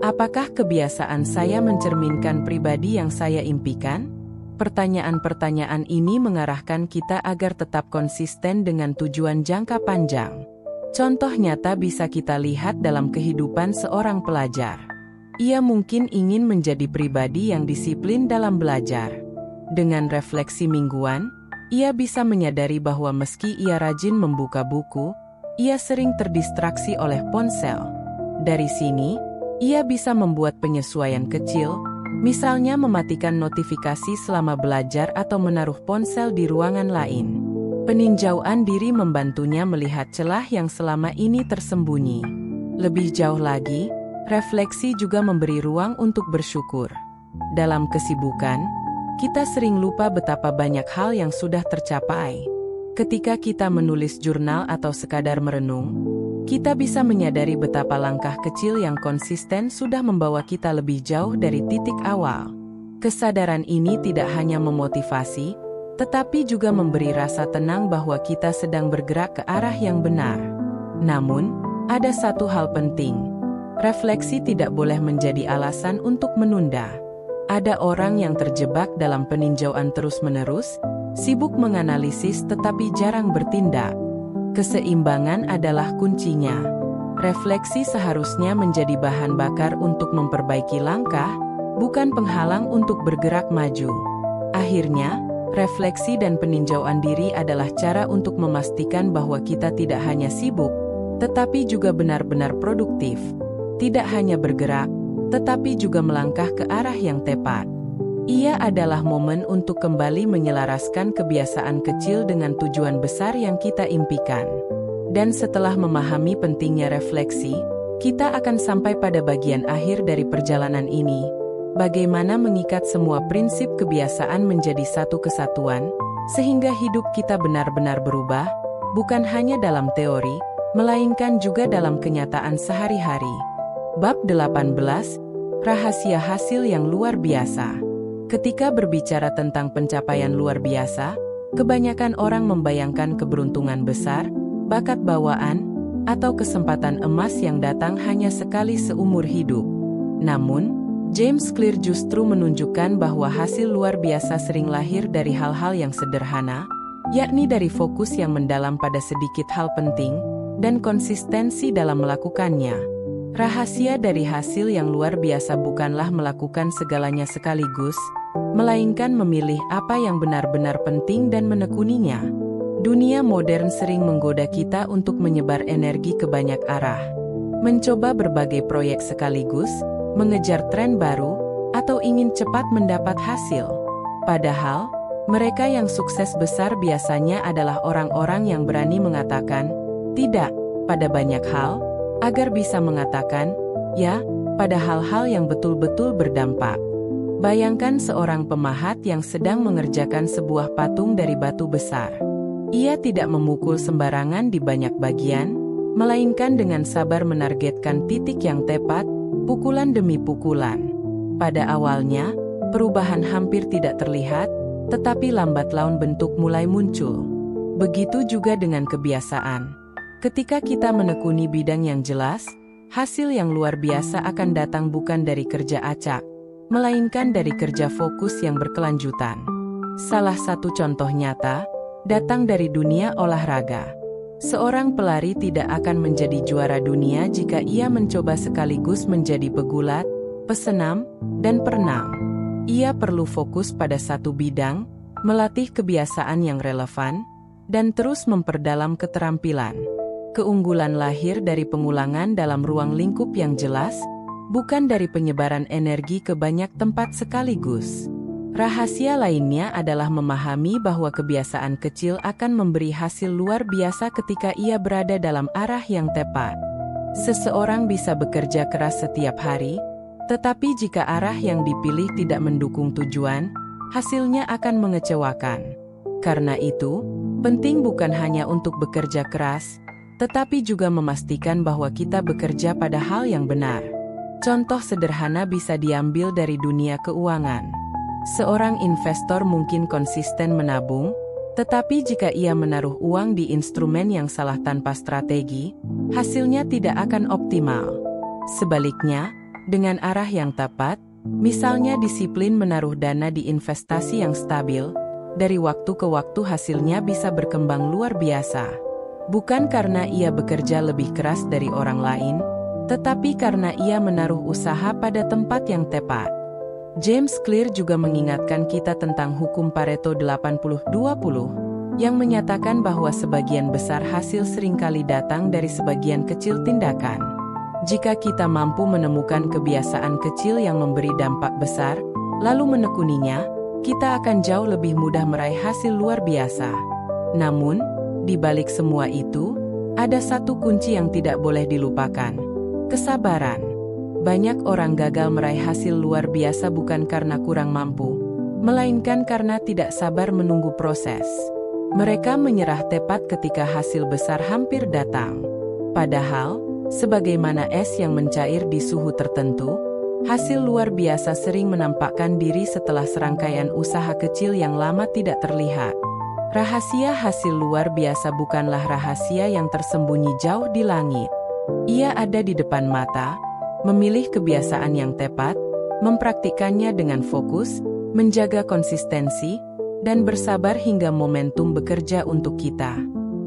Apakah kebiasaan saya mencerminkan pribadi yang saya impikan? Pertanyaan-pertanyaan ini mengarahkan kita agar tetap konsisten dengan tujuan jangka panjang. Contoh nyata bisa kita lihat dalam kehidupan seorang pelajar. Ia mungkin ingin menjadi pribadi yang disiplin dalam belajar. Dengan refleksi mingguan, ia bisa menyadari bahwa meski ia rajin membuka buku, ia sering terdistraksi oleh ponsel. Dari sini, ia bisa membuat penyesuaian kecil, misalnya mematikan notifikasi selama belajar atau menaruh ponsel di ruangan lain. Peninjauan diri membantunya melihat celah yang selama ini tersembunyi. Lebih jauh lagi, refleksi juga memberi ruang untuk bersyukur. Dalam kesibukan, kita sering lupa betapa banyak hal yang sudah tercapai. Ketika kita menulis jurnal atau sekadar merenung, kita bisa menyadari betapa langkah kecil yang konsisten sudah membawa kita lebih jauh dari titik awal. Kesadaran ini tidak hanya memotivasi, tetapi juga memberi rasa tenang bahwa kita sedang bergerak ke arah yang benar. Namun, ada satu hal penting. Refleksi tidak boleh menjadi alasan untuk menunda. Ada orang yang terjebak dalam peninjauan terus-menerus, sibuk menganalisis tetapi jarang bertindak. Keseimbangan adalah kuncinya. Refleksi seharusnya menjadi bahan bakar untuk memperbaiki langkah, bukan penghalang untuk bergerak maju. Akhirnya, refleksi dan peninjauan diri adalah cara untuk memastikan bahwa kita tidak hanya sibuk, tetapi juga benar-benar produktif. Tidak hanya bergerak, tetapi juga melangkah ke arah yang tepat. Ia adalah momen untuk kembali menyelaraskan kebiasaan kecil dengan tujuan besar yang kita impikan. Dan setelah memahami pentingnya refleksi, kita akan sampai pada bagian akhir dari perjalanan ini. Bagaimana mengikat semua prinsip kebiasaan menjadi satu kesatuan, sehingga hidup kita benar-benar berubah, bukan hanya dalam teori, melainkan juga dalam kenyataan sehari-hari. Bab 18, Rahasia Hasil yang Luar Biasa. Ketika berbicara tentang pencapaian luar biasa, kebanyakan orang membayangkan keberuntungan besar, bakat bawaan, atau kesempatan emas yang datang hanya sekali seumur hidup. Namun, James Clear justru menunjukkan bahwa hasil luar biasa sering lahir dari hal-hal yang sederhana, yakni dari fokus yang mendalam pada sedikit hal penting, dan konsistensi dalam melakukannya. Rahasia dari hasil yang luar biasa bukanlah melakukan segalanya sekaligus, melainkan memilih apa yang benar-benar penting dan menekuninya. Dunia modern sering menggoda kita untuk menyebar energi ke banyak arah, mencoba berbagai proyek sekaligus, mengejar tren baru, atau ingin cepat mendapat hasil. Padahal, mereka yang sukses besar biasanya adalah orang-orang yang berani mengatakan tidak pada banyak hal, agar bisa mengatakan ya pada hal-hal yang betul-betul berdampak. Bayangkan seorang pemahat yang sedang mengerjakan sebuah patung dari batu besar. Ia tidak memukul sembarangan di banyak bagian, melainkan dengan sabar menargetkan titik yang tepat, pukulan demi pukulan. Pada awalnya, perubahan hampir tidak terlihat, tetapi lambat laun bentuk mulai muncul. Begitu juga dengan kebiasaan. Ketika kita menekuni bidang yang jelas, hasil yang luar biasa akan datang bukan dari kerja acak, melainkan dari kerja fokus yang berkelanjutan. Salah satu contoh nyata, datang dari dunia olahraga. Seorang pelari tidak akan menjadi juara dunia jika ia mencoba sekaligus menjadi pegulat, pesenam, dan perenang. Ia perlu fokus pada satu bidang, melatih kebiasaan yang relevan, dan terus memperdalam keterampilan. Keunggulan lahir dari pengulangan dalam ruang lingkup yang jelas, bukan dari penyebaran energi ke banyak tempat sekaligus. Rahasia lainnya adalah memahami bahwa kebiasaan kecil akan memberi hasil luar biasa ketika ia berada dalam arah yang tepat. Seseorang bisa bekerja keras setiap hari, tetapi jika arah yang dipilih tidak mendukung tujuan, hasilnya akan mengecewakan. Karena itu, penting bukan hanya untuk bekerja keras, tetapi juga memastikan bahwa kita bekerja pada hal yang benar. Contoh sederhana bisa diambil dari dunia keuangan. Seorang investor mungkin konsisten menabung, Tetapi jika ia menaruh uang di instrumen yang salah tanpa strategi, hasilnya tidak akan optimal. Sebaliknya, dengan arah yang tepat, misalnya disiplin menaruh dana di investasi yang stabil, dari waktu ke waktu hasilnya bisa berkembang luar biasa. Bukan karena ia bekerja lebih keras dari orang lain, tetapi karena ia menaruh usaha pada tempat yang tepat. James Clear juga mengingatkan kita tentang hukum Pareto 80-20, yang menyatakan bahwa sebagian besar hasil seringkali datang dari sebagian kecil tindakan. Jika kita mampu menemukan kebiasaan kecil yang memberi dampak besar, lalu menekuninya, kita akan jauh lebih mudah meraih hasil luar biasa. Namun, di balik semua itu, ada satu kunci yang tidak boleh dilupakan: kesabaran. Banyak orang gagal meraih hasil luar biasa bukan karena kurang mampu, melainkan karena tidak sabar menunggu proses. Mereka menyerah tepat ketika hasil besar hampir datang. Padahal, sebagaimana es yang mencair di suhu tertentu, hasil luar biasa sering menampakkan diri setelah serangkaian usaha kecil yang lama tidak terlihat. Rahasia hasil luar biasa bukanlah rahasia yang tersembunyi jauh di langit. Ia ada di depan mata. Memilih kebiasaan yang tepat, mempraktikkannya dengan fokus, menjaga konsistensi, dan bersabar hingga momentum bekerja untuk kita.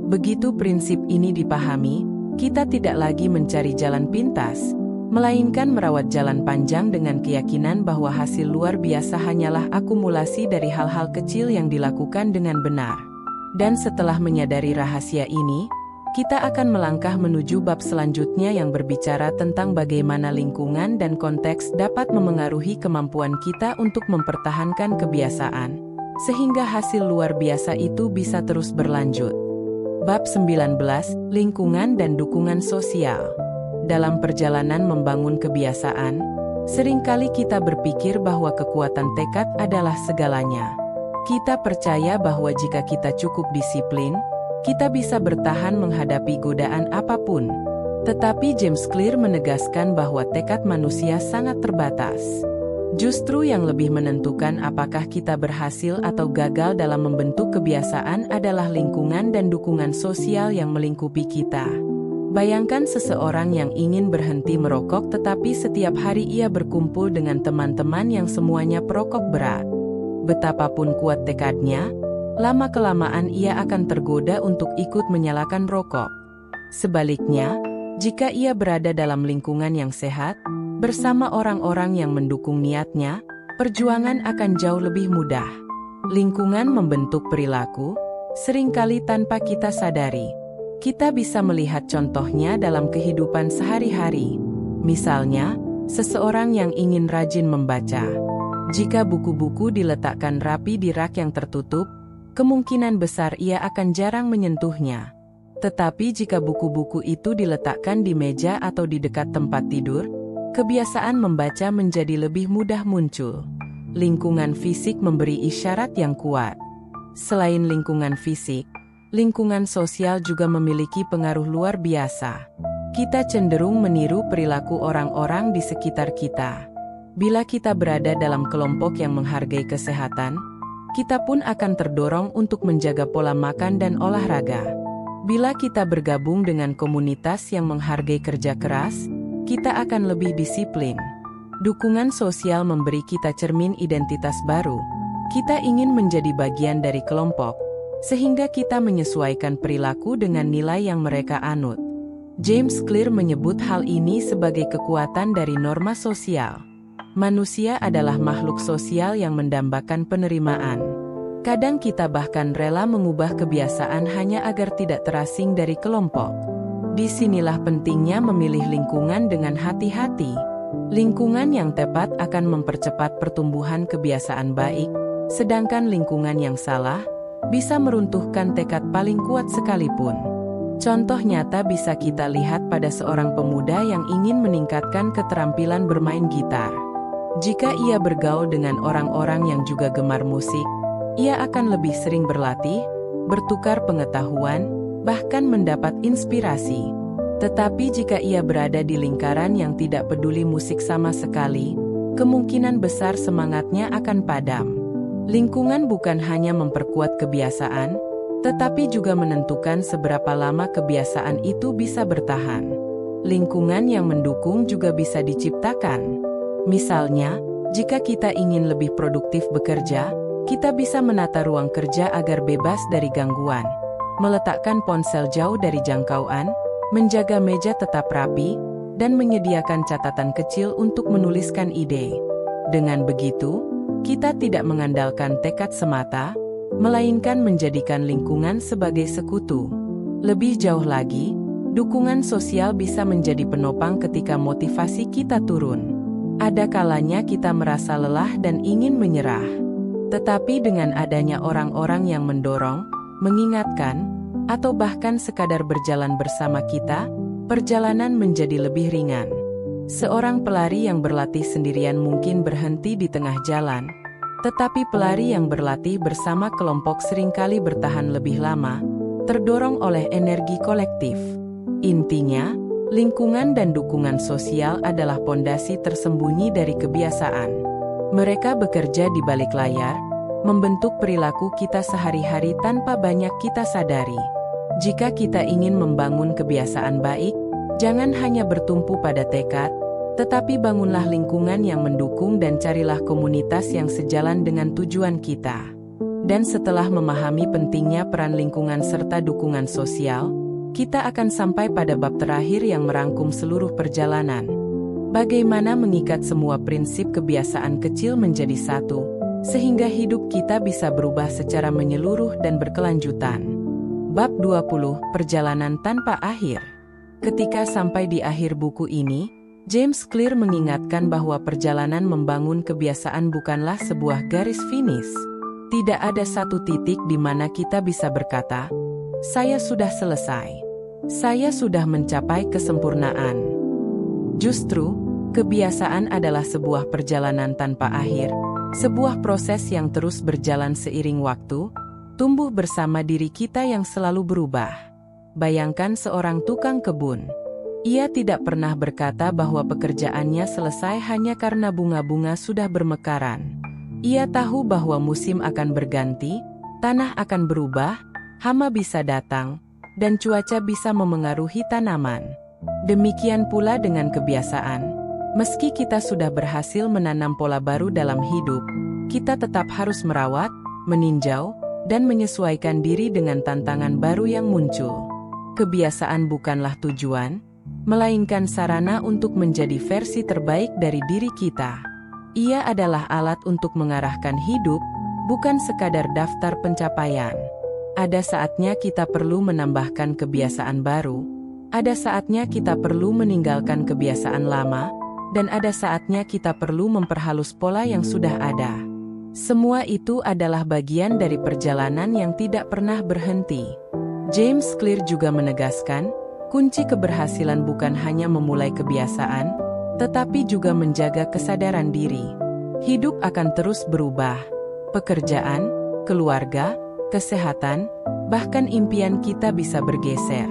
Begitu prinsip ini dipahami, kita tidak lagi mencari jalan pintas, melainkan merawat jalan panjang dengan keyakinan bahwa hasil luar biasa hanyalah akumulasi dari hal-hal kecil yang dilakukan dengan benar. Dan setelah menyadari rahasia ini, kita akan melangkah menuju bab selanjutnya yang berbicara tentang bagaimana lingkungan dan konteks dapat memengaruhi kemampuan kita untuk mempertahankan kebiasaan, sehingga hasil luar biasa itu bisa terus berlanjut. Bab 19, Lingkungan dan Dukungan Sosial. Dalam perjalanan membangun kebiasaan, seringkali kita berpikir bahwa kekuatan tekad adalah segalanya. Kita percaya bahwa jika kita cukup disiplin, kita bisa bertahan menghadapi godaan apapun. Tetapi James Clear menegaskan bahwa tekad manusia sangat terbatas. Justru yang lebih menentukan apakah kita berhasil atau gagal dalam membentuk kebiasaan adalah lingkungan dan dukungan sosial yang melingkupi kita. Bayangkan seseorang yang ingin berhenti merokok tetapi setiap hari ia berkumpul dengan teman-teman yang semuanya perokok berat. Betapapun kuat tekadnya, lama-kelamaan ia akan tergoda untuk ikut menyalakan rokok. Sebaliknya, jika ia berada dalam lingkungan yang sehat, bersama orang-orang yang mendukung niatnya, perjuangan akan jauh lebih mudah. Lingkungan membentuk perilaku, seringkali tanpa kita sadari. Kita bisa melihat contohnya dalam kehidupan sehari-hari. Misalnya, seseorang yang ingin rajin membaca. Jika buku-buku diletakkan rapi di rak yang tertutup, kemungkinan besar ia akan jarang menyentuhnya. Tetapi jika buku-buku itu diletakkan di meja atau di dekat tempat tidur, kebiasaan membaca menjadi lebih mudah muncul. Lingkungan fisik memberi isyarat yang kuat. Selain lingkungan fisik, lingkungan sosial juga memiliki pengaruh luar biasa. Kita cenderung meniru perilaku orang-orang di sekitar kita. Bila kita berada dalam kelompok yang menghargai kesehatan, kita pun akan terdorong untuk menjaga pola makan dan olahraga. Bila kita bergabung dengan komunitas yang menghargai kerja keras, kita akan lebih disiplin. Dukungan sosial memberi kita cermin identitas baru. Kita ingin menjadi bagian dari kelompok, sehingga kita menyesuaikan perilaku dengan nilai yang mereka anut. James Clear menyebut hal ini sebagai kekuatan dari norma sosial. Manusia adalah makhluk sosial yang mendambakan penerimaan. Kadang kita bahkan rela mengubah kebiasaan hanya agar tidak terasing dari kelompok. Disinilah pentingnya memilih lingkungan dengan hati-hati. Lingkungan yang tepat akan mempercepat pertumbuhan kebiasaan baik, sedangkan lingkungan yang salah bisa meruntuhkan tekad paling kuat sekalipun. Contoh nyata bisa kita lihat pada seorang pemuda yang ingin meningkatkan keterampilan bermain gitar. Jika ia bergaul dengan orang-orang yang juga gemar musik, ia akan lebih sering berlatih, bertukar pengetahuan, bahkan mendapat inspirasi. Tetapi jika ia berada di lingkaran yang tidak peduli musik sama sekali, kemungkinan besar semangatnya akan padam. Lingkungan bukan hanya memperkuat kebiasaan, tetapi juga menentukan seberapa lama kebiasaan itu bisa bertahan. Lingkungan yang mendukung juga bisa diciptakan. Misalnya, jika kita ingin lebih produktif bekerja, kita bisa menata ruang kerja agar bebas dari gangguan, meletakkan ponsel jauh dari jangkauan, menjaga meja tetap rapi, dan menyediakan catatan kecil untuk menuliskan ide. Dengan begitu, kita tidak mengandalkan tekad semata, melainkan menjadikan lingkungan sebagai sekutu. Lebih jauh lagi, dukungan sosial bisa menjadi penopang ketika motivasi kita turun. Ada kalanya kita merasa lelah dan ingin menyerah. Tetapi dengan adanya orang-orang yang mendorong, mengingatkan, atau bahkan sekadar berjalan bersama kita, perjalanan menjadi lebih ringan. Seorang pelari yang berlatih sendirian mungkin berhenti di tengah jalan, tetapi pelari yang berlatih bersama kelompok seringkali bertahan lebih lama, terdorong oleh energi kolektif. Intinya, lingkungan dan dukungan sosial adalah pondasi tersembunyi dari kebiasaan. Mereka bekerja di balik layar, membentuk perilaku kita sehari-hari tanpa banyak kita sadari. Jika kita ingin membangun kebiasaan baik, jangan hanya bertumpu pada tekad, tetapi bangunlah lingkungan yang mendukung dan carilah komunitas yang sejalan dengan tujuan kita. Dan setelah memahami pentingnya peran lingkungan serta dukungan sosial, kita akan sampai pada bab terakhir yang merangkum seluruh perjalanan. Bagaimana mengikat semua prinsip kebiasaan kecil menjadi satu, sehingga hidup kita bisa berubah secara menyeluruh dan berkelanjutan. Bab 20, Perjalanan Tanpa Akhir. Ketika sampai di akhir buku ini, James Clear mengingatkan bahwa perjalanan membangun kebiasaan bukanlah sebuah garis finish. Tidak ada satu titik di mana kita bisa berkata, "Saya sudah selesai. Saya sudah mencapai kesempurnaan." Justru, kebiasaan adalah sebuah perjalanan tanpa akhir, sebuah proses yang terus berjalan seiring waktu, tumbuh bersama diri kita yang selalu berubah. Bayangkan seorang tukang kebun. Ia tidak pernah berkata bahwa pekerjaannya selesai hanya karena bunga-bunga sudah bermekaran. Ia tahu bahwa musim akan berganti, tanah akan berubah, hama bisa datang, dan cuaca bisa memengaruhi tanaman. Demikian pula dengan kebiasaan. Meski kita sudah berhasil menanam pola baru dalam hidup, kita tetap harus merawat, meninjau, dan menyesuaikan diri dengan tantangan baru yang muncul. Kebiasaan bukanlah tujuan, melainkan sarana untuk menjadi versi terbaik dari diri kita. Ia adalah alat untuk mengarahkan hidup, bukan sekadar daftar pencapaian. Ada saatnya kita perlu menambahkan kebiasaan baru, ada saatnya kita perlu meninggalkan kebiasaan lama, dan ada saatnya kita perlu memperhalus pola yang sudah ada. Semua itu adalah bagian dari perjalanan yang tidak pernah berhenti. James Clear juga menegaskan, kunci keberhasilan bukan hanya memulai kebiasaan, tetapi juga menjaga kesadaran diri. Hidup akan terus berubah. Pekerjaan, keluarga, kesehatan, bahkan impian kita bisa bergeser.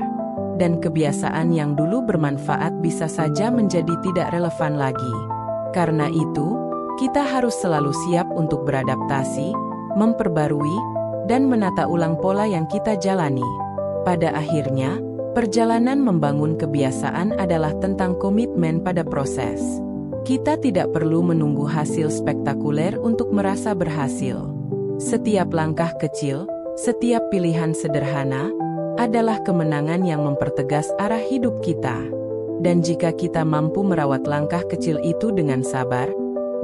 Dan kebiasaan yang dulu bermanfaat bisa saja menjadi tidak relevan lagi. Karena itu, kita harus selalu siap untuk beradaptasi, memperbarui, dan menata ulang pola yang kita jalani. Pada akhirnya, perjalanan membangun kebiasaan adalah tentang komitmen pada proses. Kita tidak perlu menunggu hasil spektakuler untuk merasa berhasil. Setiap langkah kecil, setiap pilihan sederhana, adalah kemenangan yang mempertegas arah hidup kita. Dan jika kita mampu merawat langkah kecil itu dengan sabar,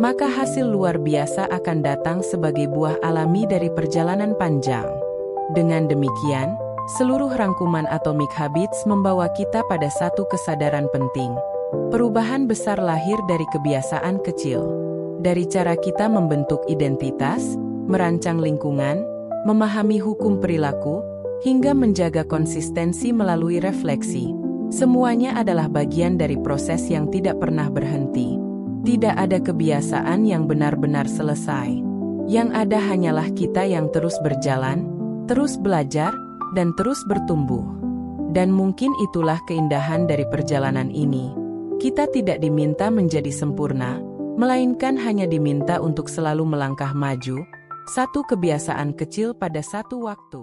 maka hasil luar biasa akan datang sebagai buah alami dari perjalanan panjang. Dengan demikian, seluruh rangkuman Atomic Habits membawa kita pada satu kesadaran penting. Perubahan besar lahir dari kebiasaan kecil. Dari cara kita membentuk identitas, merancang lingkungan, memahami hukum perilaku, hingga menjaga konsistensi melalui refleksi. Semuanya adalah bagian dari proses yang tidak pernah berhenti. Tidak ada kebiasaan yang benar-benar selesai. Yang ada hanyalah kita yang terus berjalan, terus belajar, dan terus bertumbuh. Dan mungkin itulah keindahan dari perjalanan ini. Kita tidak diminta menjadi sempurna, melainkan hanya diminta untuk selalu melangkah maju, Satu kebiasaan kecil pada satu waktu.